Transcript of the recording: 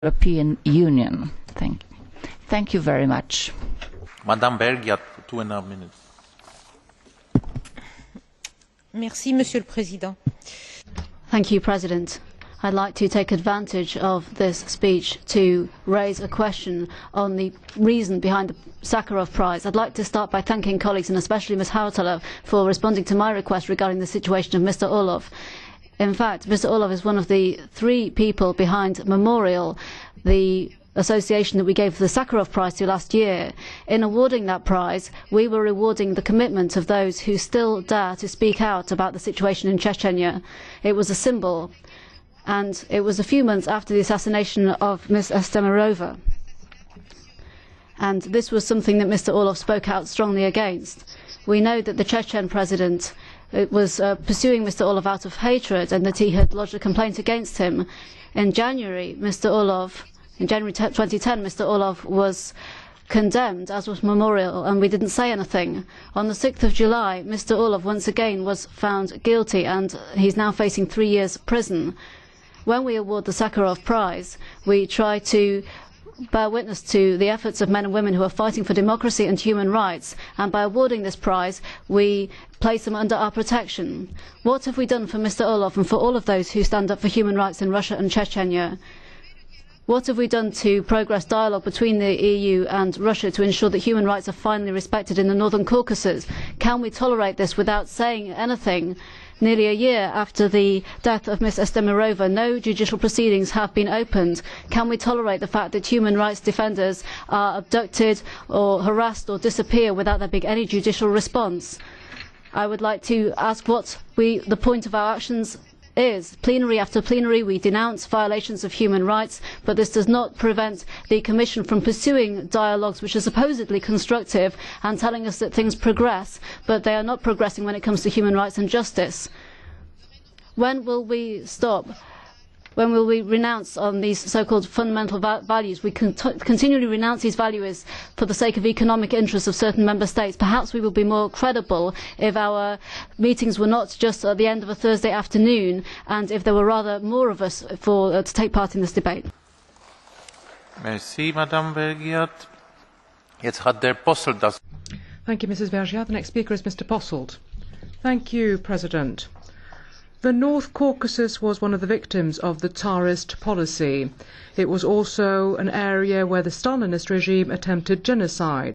European Union. Thank you very much. Madame Vergiat, 2.5 minutes. Merci, Monsieur le Président. Thank you, President. I'd like to take advantage of this speech to raise a question on the reason behind the Sakharov Prize. I'd like to start by thanking colleagues, and especially Ms. Hautala, for responding to my request regarding the situation of Mr. Orlov. In fact, Mr. Orlov is one of the 3 people behind Memorial, the association that we gave the Sakharov Prize to last year. In awarding that prize, we were rewarding the commitment of those who still dare to speak out about the situation in Chechnya. It was a symbol, and it was a few months after the assassination of Ms. Estemirova. And this was something that Mr. Orlov spoke out strongly against. We know that the Chechen president was pursuing Mr. Orlov out of hatred, and that he had lodged a complaint against him. In January 2010, Mr. Orlov was condemned, as was Memorial, and we didn't say anything. On the 6th of July, Mr. Orlov once again was found guilty, and he's now facing 3 years prison. When we award the Sakharov Prize, we try to bear witness to the efforts of men and women who are fighting for democracy and human rights, and by awarding this prize, we place them under our protection. What have we done for Mr. Orlov and for all of those who stand up for human rights in Russia and Chechnya? What have we done to progress dialogue between the EU and Russia to ensure that human rights are finally respected in the Northern Caucasus? Can we tolerate this without saying anything? Nearly a year after the death of Ms. Estemirova, no judicial proceedings have been opened. Can we tolerate the fact that human rights defenders are abducted or harassed or disappear without there being any judicial response? I would like to ask what the point of our actions is. Plenary after plenary, we denounce violations of human rights, but this does not prevent the Commission from pursuing dialogues which are supposedly constructive and telling us that things progress, but they are not progressing when it comes to human rights and justice. When will we stop? When will we renounce on these so-called fundamental values? We continually renounce these values for the sake of economic interests of certain member states. Perhaps we will be more credible if our meetings were not just at the end of a Thursday afternoon, and if there were rather more of us to take part in this debate. Merci, Madame Vergiat. Jetzt hat der Posselt das. Thank you, Mrs. Vergiat. The next speaker is Mr. Posselt. Thank you, President. The North Caucasus was one of the victims of the Tsarist policy. It was also an area where the Stalinist regime attempted genocide.